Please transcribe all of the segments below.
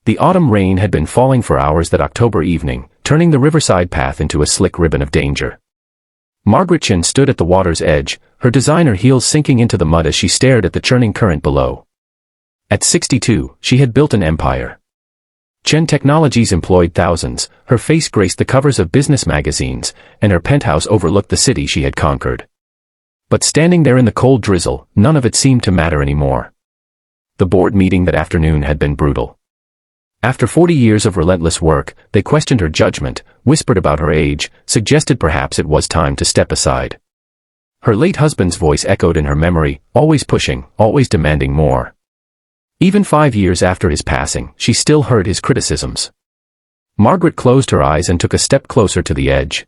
The autumn rain had been falling for hours that October evening, turning the riverside path into a slick ribbon of danger. Margaret Chen stood at the water's edge, her designer heels sinking into the mud as she stared at the churning current below. At 62, she had built an empire. Chen Technologies employed thousands, her face graced the covers of business magazines, and her penthouse overlooked the city she had conquered. But standing there in the cold drizzle, none of it seemed to matter anymore. The board meeting that afternoon had been brutal. After 40 years of relentless work, they questioned her judgment, whispered about her age, suggested perhaps it was time to step aside. Her late husband's voice echoed in her memory, always pushing, always demanding more. Even 5 years after his passing, she still heard his criticisms. Margaret closed her eyes and took a step closer to the edge.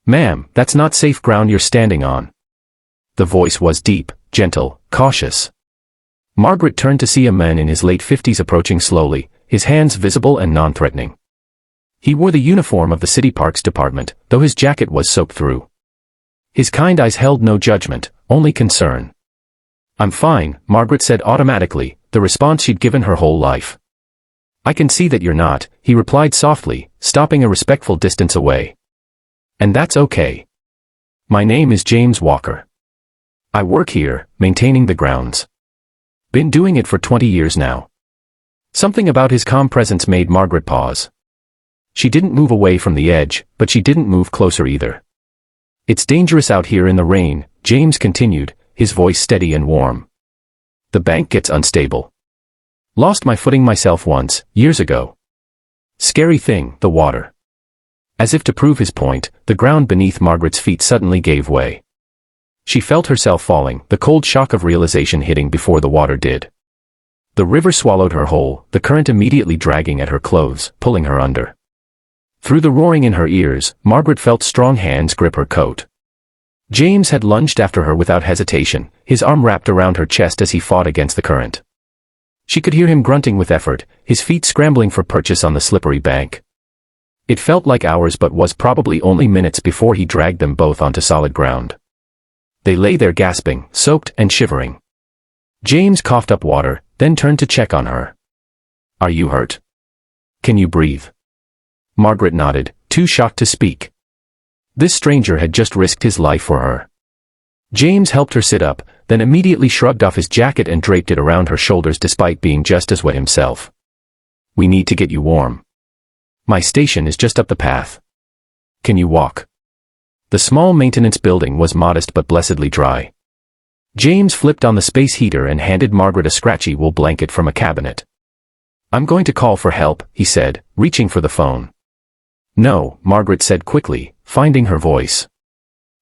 "Ma'am, that's not safe ground you're standing on." The voice was deep, gentle, cautious. Margaret turned to see a man in his late 50s approaching slowly, his hands visible and non-threatening. He wore the uniform of the city parks department, though his jacket was soaked through. His kind eyes held no judgment, only concern. "I'm fine," Margaret said automatically, the response she'd given her whole life. "I can see that you're not," he replied softly, stopping a respectful distance away. "And that's okay. My name is James Walker. I work here, maintaining the grounds. Been doing it for 20 years now." Something about his calm presence made Margaret pause. She didn't move away from the edge, but she didn't move closer either. "It's dangerous out here in the rain," James continued, his voice steady and warm. "The bank gets unstable. Lost my footing myself once, years ago. Scary thing, the water." As if to prove his point, the ground beneath Margaret's feet suddenly gave way. She felt herself falling, the cold shock of realization hitting before the water did. The river swallowed her whole, the current immediately dragging at her clothes, pulling her under. Through the roaring in her ears, Margaret felt strong hands grip her coat. James had lunged after her without hesitation, his arm wrapped around her chest as he fought against the current. She could hear him grunting with effort, his feet scrambling for purchase on the slippery bank. It felt like hours but was probably only minutes before he dragged them both onto solid ground. They lay there gasping, soaked and shivering. James coughed up water, then turned to check on her. "Are you hurt? Can you breathe?" Margaret nodded, too shocked to speak. This stranger had just risked his life for her. James helped her sit up, then immediately shrugged off his jacket and draped it around her shoulders despite being just as wet himself. "We need to get you warm. My station is just up the path. Can you walk?" The small maintenance building was modest but blessedly dry. James flipped on the space heater and handed Margaret a scratchy wool blanket from a cabinet. "I'm going to call for help," he said, reaching for the phone. "No," Margaret said quickly, finding her voice.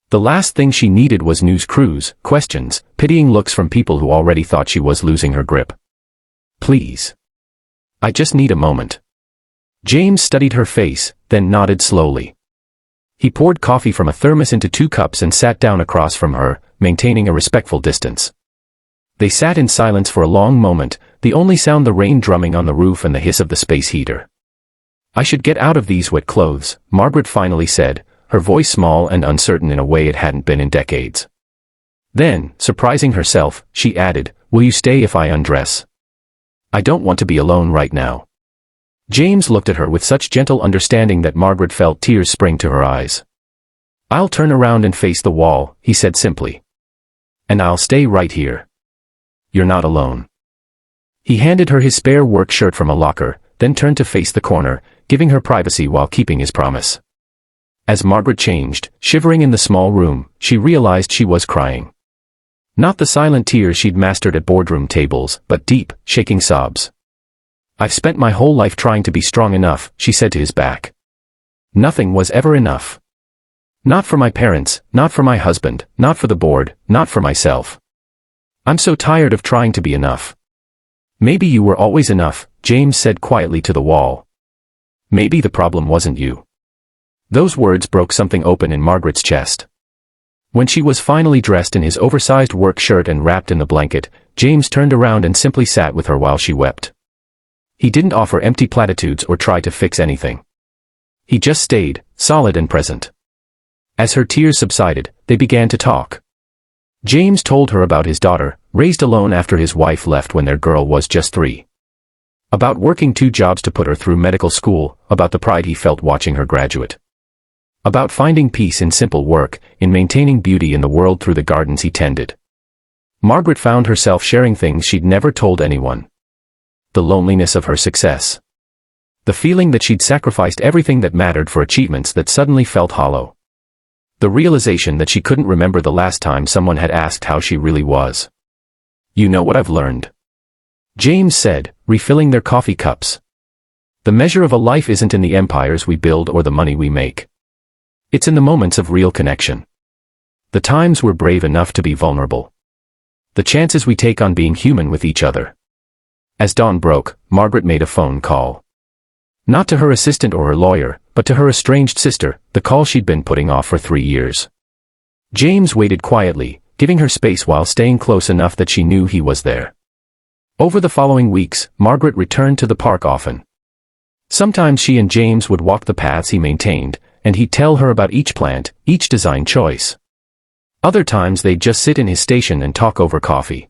The last thing she needed was news crews, questions, pitying looks from people who already thought she was losing her grip. "Please. I just need a moment." James studied her face, then nodded slowly. He poured coffee from a thermos into 2 cups and sat down across from her, maintaining a respectful distance. They sat in silence for a long moment, the only sound the rain drumming on the roof and the hiss of the space heater. "I should get out of these wet clothes," Margaret finally said, her voice small and uncertain in a way it hadn't been in decades. Then, surprising herself, she added, "Will you stay if I undress? I don't want to be alone right now." James looked at her with such gentle understanding that Margaret felt tears spring to her eyes. "I'll turn around and face the wall," he said simply. "And I'll stay right here. You're not alone." He handed her his spare work shirt from a locker, then turned to face the corner, giving her privacy while keeping his promise. As Margaret changed, shivering in the small room, she realized she was crying. Not the silent tears she'd mastered at boardroom tables, but deep, shaking sobs. "I've spent my whole life trying to be strong enough," she said to his back. "Nothing was ever enough. Not for my parents, not for my husband, not for the board, not for myself. I'm so tired of trying to be enough." "Maybe you were always enough," James said quietly to the wall. "Maybe the problem wasn't you." Those words broke something open in Margaret's chest. When she was finally dressed in his oversized work shirt and wrapped in the blanket, James turned around and simply sat with her while she wept. He didn't offer empty platitudes or try to fix anything. He just stayed, solid and present. As her tears subsided, they began to talk. James told her about his daughter, raised alone after his wife left when their girl was just 3. About working 2 jobs to put her through medical school, about the pride he felt watching her graduate. About finding peace in simple work, in maintaining beauty in the world through the gardens he tended. Margaret found herself sharing things she'd never told anyone. The loneliness of her success. The feeling that she'd sacrificed everything that mattered for achievements that suddenly felt hollow. The realization that she couldn't remember the last time someone had asked how she really was. "You know what I've learned?" James said, refilling their coffee cups. "The measure of a life isn't in the empires we build or the money we make. It's in the moments of real connection. The times we're brave enough to be vulnerable. The chances we take on being human with each other." As dawn broke, Margaret made a phone call. Not to her assistant or her lawyer, but to her estranged sister, the call she'd been putting off for 3 years. James waited quietly, giving her space while staying close enough that she knew he was there. Over the following weeks, Margaret returned to the park often. Sometimes she and James would walk the paths he maintained, and he'd tell her about each plant, each design choice. Other times they'd just sit in his station and talk over coffee.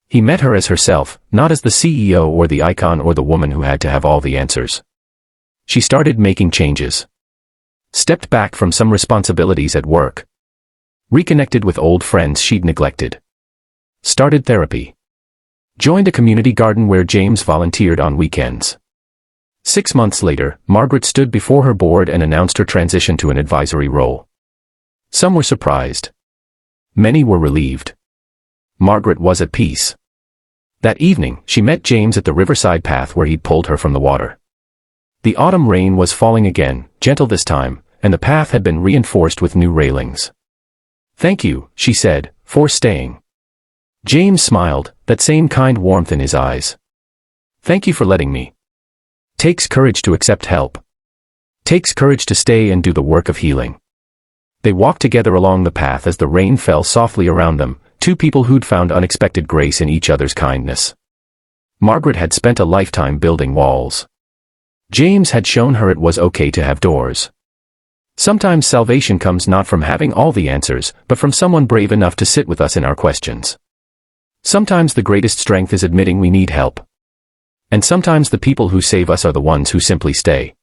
He met her as herself, not as the CEO or the icon or the woman who had to have all the answers. She started making changes. Stepped back from some responsibilities at work. Reconnected with old friends she'd neglected. Started therapy. Joined a community garden where James volunteered on weekends. 6 months later, Margaret stood before her board and announced her transition to an advisory role. Some were surprised. Many were relieved. Margaret was at peace. That evening, she met James at the riverside path where he'd pulled her from the water. The autumn rain was falling again, gentle this time, and the path had been reinforced with new railings. "Thank you," she said, "for staying." James smiled, that same kind warmth in his eyes. "Thank you for letting me. Takes courage to accept help. Takes courage to stay and do the work of healing." They walked together along the path as the rain fell softly around them, 2 people who'd found unexpected grace in each other's kindness. Margaret had spent a lifetime building walls. James had shown her it was okay to have doors. Sometimes salvation comes not from having all the answers, but from someone brave enough to sit with us in our questions. Sometimes the greatest strength is admitting we need help. And sometimes the people who save us are the ones who simply stay.